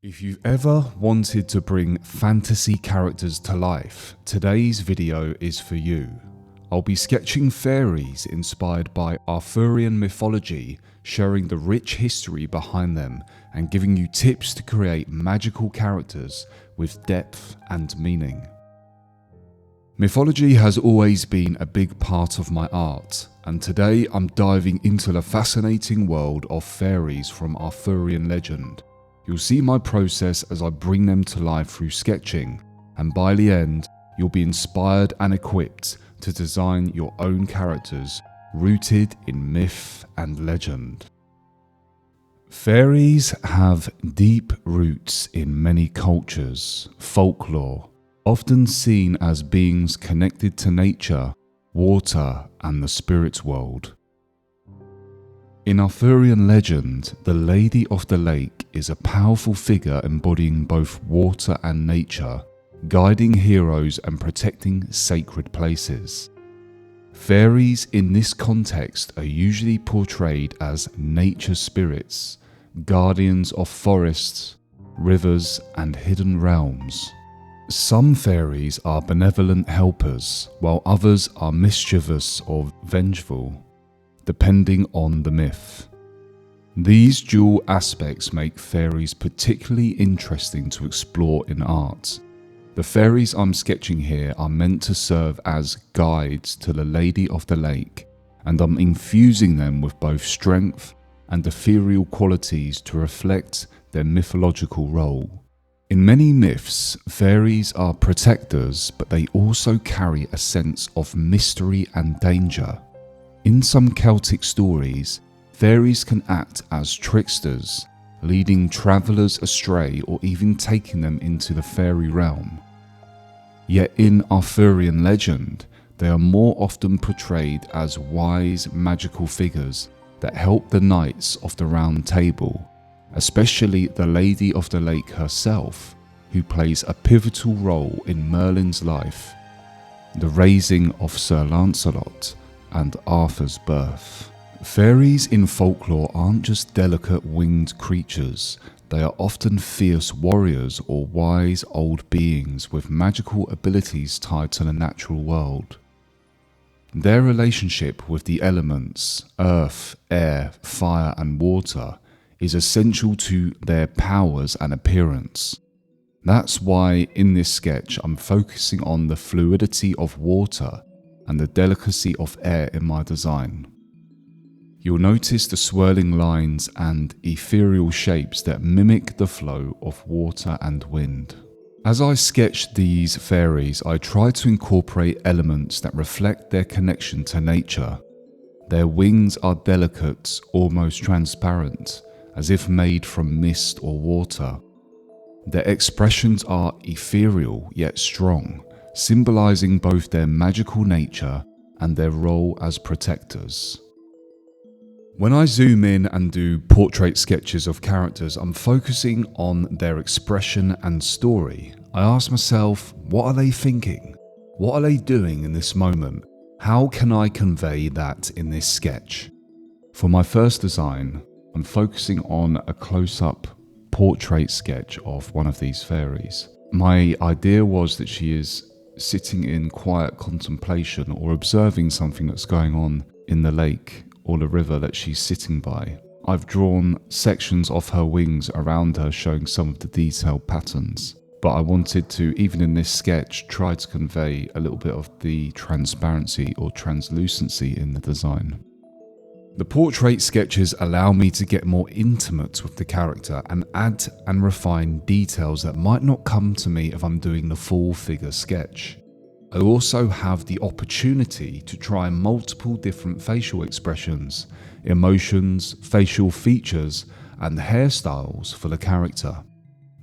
If you've ever wanted to bring fantasy characters to life, today's video is for you. I'll be sketching fairies inspired by Arthurian mythology, sharing the rich history behind them and giving you tips to create magical characters with depth and meaning. Mythology has always been a big part of my art, and today I'm diving into the fascinating world of fairies from Arthurian legend. You'll see my process as I bring them to life through sketching, and by the end, you'll be inspired and equipped to design your own characters rooted in myth and legend. Fairies have deep roots in many cultures, folklore, often seen as beings connected to nature, water, and the spirit world. In Arthurian legend, the Lady of the Lake is a powerful figure embodying both water and nature, guiding heroes and protecting sacred places. Fairies in this context are usually portrayed as nature spirits, guardians of forests, rivers, and hidden realms. Some fairies are benevolent helpers, while others are mischievous or vengeful, depending on the myth. These dual aspects make fairies particularly interesting to explore in art. The fairies I'm sketching here are meant to serve as guides to the Lady of the Lake, and I'm infusing them with both strength and ethereal qualities to reflect their mythological role. In many myths, fairies are protectors, but they also carry a sense of mystery and danger. In some Celtic stories, fairies can act as tricksters, leading travelers astray or even taking them into the fairy realm. Yet in Arthurian legend, they are more often portrayed as wise magical figures that help the knights of the Round Table, especially the Lady of the Lake herself, who plays a pivotal role in Merlin's life, the raising of Sir Lancelot, and Arthur's birth. Fairies in folklore aren't just delicate winged creatures, they are often fierce warriors or wise old beings with magical abilities tied to the natural world. Their relationship with the elements, earth, air, fire, and water, is essential to their powers and appearance. That's why in this sketch I'm focusing on the fluidity of water and the delicacy of air in my design. You'll notice the swirling lines and ethereal shapes that mimic the flow of water and wind. As I sketch these fairies, I try to incorporate elements that reflect their connection to nature. Their wings are delicate, almost transparent, as if made from mist or water. Their expressions are ethereal yet strong, symbolizing both their magical nature and their role as protectors. When I zoom in and do portrait sketches of characters, I'm focusing on their expression and story. I ask myself, what are they thinking? What are they doing in this moment? How can I convey that in this sketch? For my first design, I'm focusing on a close-up portrait sketch of one of these fairies. My idea was that she is sitting in quiet contemplation or observing something that's going on in the lake or the river that she's sitting by. I've drawn sections of her wings around her showing some of the detailed patterns, but I wanted to, even in this sketch, try to convey a little bit of the transparency or translucency in the design. The portrait sketches allow me to get more intimate with the character and add and refine details that might not come to me if I'm doing the full figure sketch. I also have the opportunity to try multiple different facial expressions, emotions, facial features, and hairstyles for the character.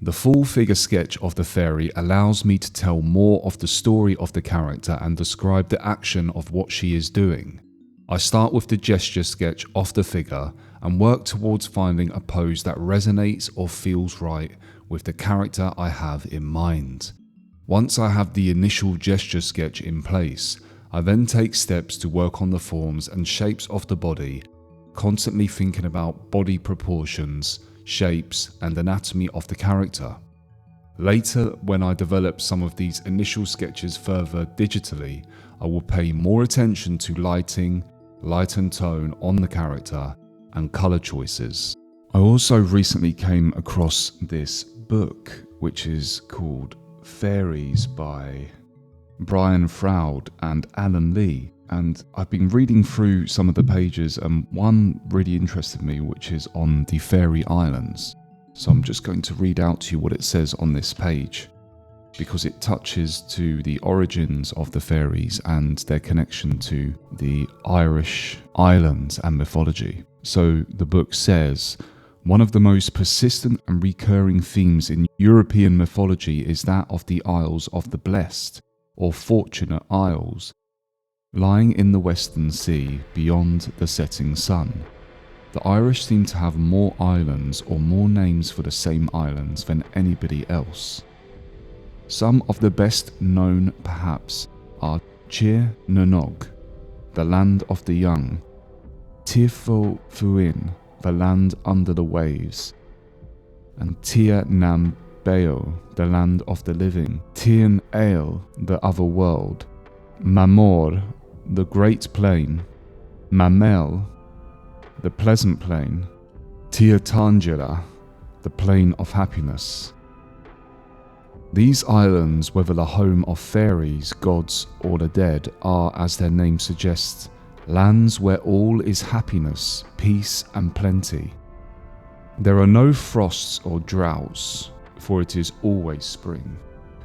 The full figure sketch of the fairy allows me to tell more of the story of the character and describe the action of what she is doing. I start with the gesture sketch of the figure and work towards finding a pose that resonates or feels right with the character I have in mind. Once I have the initial gesture sketch in place, I then take steps to work on the forms and shapes of the body, constantly thinking about body proportions, shapes, and anatomy of the character. Later, when I develop some of these initial sketches further digitally, I will pay more attention to lighting, light and tone on the character, and color choices. I also recently came across this book, which is called Fairies by Brian Froud and Alan Lee. And I've been reading through some of the pages, and one really interested me, which is on the Faerie Islands. So I'm just going to read out to you what it says on this page, because it touches to the origins of the fairies and their connection to the Irish islands and mythology. So the book says, one of the most persistent and recurring themes in European mythology is that of the Isles of the Blessed, or Fortunate Isles, lying in the Western Sea beyond the setting sun. The Irish seem to have more islands or more names for the same islands than anybody else. Some of the best known perhaps are Tír na nÓg, the land of the young, Tír Fuin, the land under the waves, and Tír nam Beo, the land of the living, Tír Ale, the other world, Mamor, the great plain, Mamel, the pleasant plain, Tír Tangela, the plain of happiness. These islands, whether the home of fairies, gods, or the dead, are, as their name suggests, lands where all is happiness, peace, and plenty. There are no frosts or droughts, for it is always spring.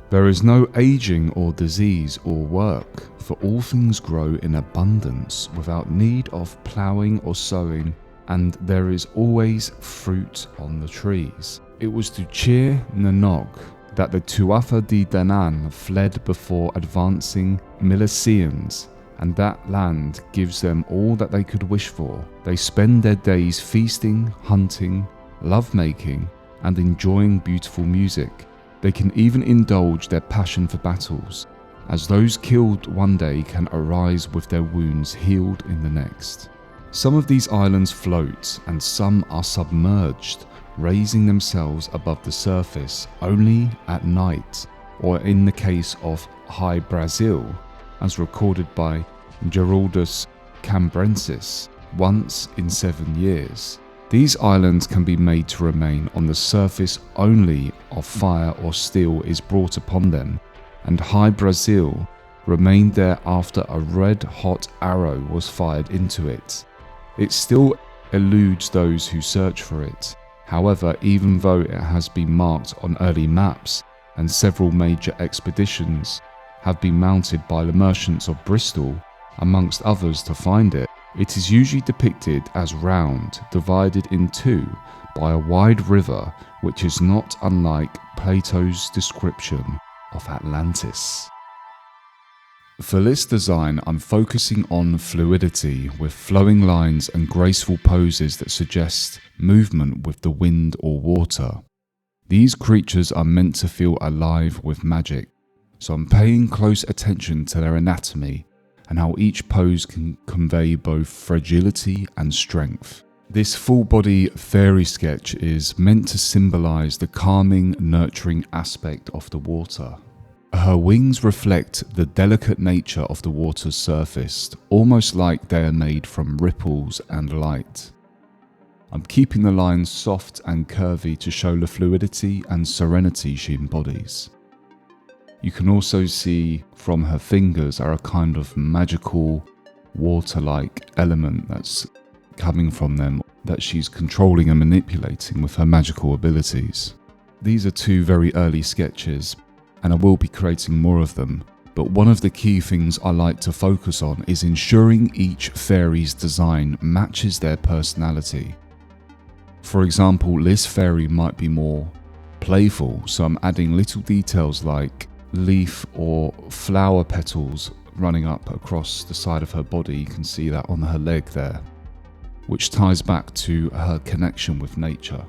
There is no aging or disease or work, for all things grow in abundance without need of ploughing or sowing, and there is always fruit on the trees. It was to Tír na nÓg that the Tuatha De Danann fled before advancing Milesians, and that land gives them all that they could wish for. They spend their days feasting, hunting, love-making, and enjoying beautiful music. They can even indulge their passion for battles, as those killed one day can arise with their wounds healed in the next. Some of these islands float, and some are submerged, raising themselves above the surface only at night, or in the case of High Brazil, as recorded by Geraldus Cambrensis, once in 7 years. These islands can be made to remain on the surface only if fire or steel is brought upon them, and High Brazil remained there after a red-hot arrow was fired into it. It still eludes those who search for it. However, even though it has been marked on early maps, and several major expeditions have been mounted by the merchants of Bristol, amongst others, to find it, it is usually depicted as round, divided in two by a wide river, which is not unlike Plato's description of Atlantis. For this design, I'm focusing on fluidity with flowing lines and graceful poses that suggest movement with the wind or water. These creatures are meant to feel alive with magic, so I'm paying close attention to their anatomy and how each pose can convey both fragility and strength. This full-body fairy sketch is meant to symbolize the calming, nurturing aspect of the water. Her wings reflect the delicate nature of the water's surface, almost like they are made from ripples and light. I'm keeping the lines soft and curvy to show the fluidity and serenity she embodies. You can also see from her fingers are a kind of magical water-like element that's coming from them that she's controlling and manipulating with her magical abilities. These are two very early sketches, and I will be creating more of them, but one of the key things I like to focus on is ensuring each fairy's design matches their personality. For example, this fairy might be more playful, so I'm adding little details like leaf or flower petals running up across the side of her body. You can see that on her leg there, which ties back to her connection with nature.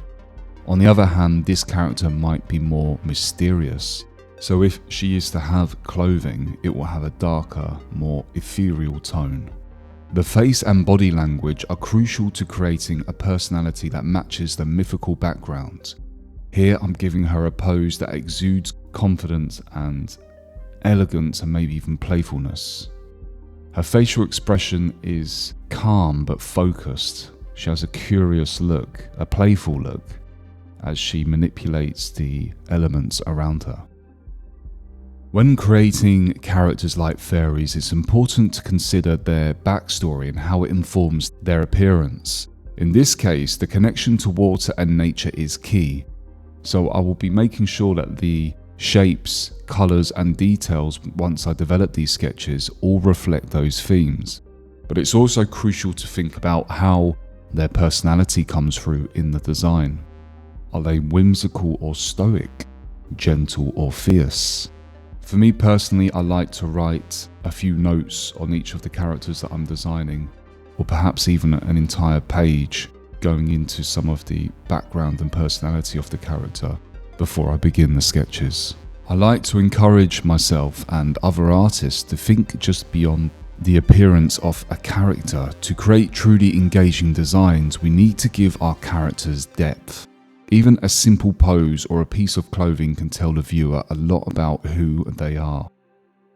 On the other hand, this character might be more mysterious, so if she is to have clothing, it will have a darker, more ethereal tone. The face and body language are crucial to creating a personality that matches the mythical background. Here I'm giving her a pose that exudes confidence and elegance and maybe even playfulness. Her facial expression is calm but focused. She has a curious look, a playful look, as she manipulates the elements around her. When creating characters like fairies, it's important to consider their backstory and how it informs their appearance. In this case, the connection to water and nature is key, so I will be making sure that the shapes, colours and details once I develop these sketches all reflect those themes. But it's also crucial to think about how their personality comes through in the design. Are they whimsical or stoic, gentle or fierce? For me personally, I like to write a few notes on each of the characters that I'm designing, or perhaps even an entire page going into some of the background and personality of the character before I begin the sketches. I like to encourage myself and other artists to think just beyond the appearance of a character. To create truly engaging designs, we need to give our characters depth. Even a simple pose or a piece of clothing can tell the viewer a lot about who they are.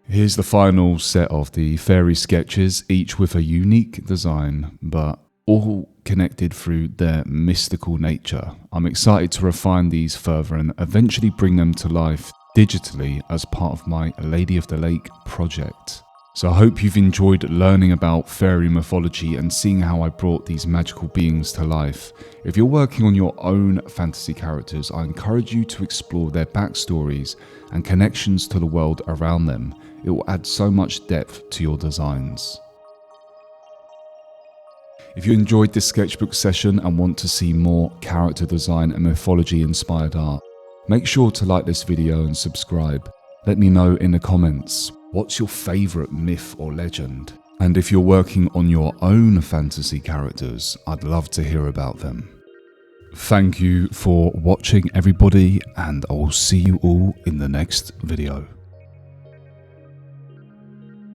Here's the final set of the fairy sketches, each with a unique design, but all connected through their mystical nature. I'm excited to refine these further and eventually bring them to life digitally as part of my Lady of the Lake project. So I hope you've enjoyed learning about fairy mythology and seeing how I brought these magical beings to life. If you're working on your own fantasy characters, I encourage you to explore their backstories and connections to the world around them. It will add so much depth to your designs. If you enjoyed this sketchbook session and want to see more character design and mythology inspired art, make sure to like this video and subscribe. Let me know in the comments, what's your favourite myth or legend? And if you're working on your own fantasy characters, I'd love to hear about them. Thank you for watching everybody, and I will see you all in the next video.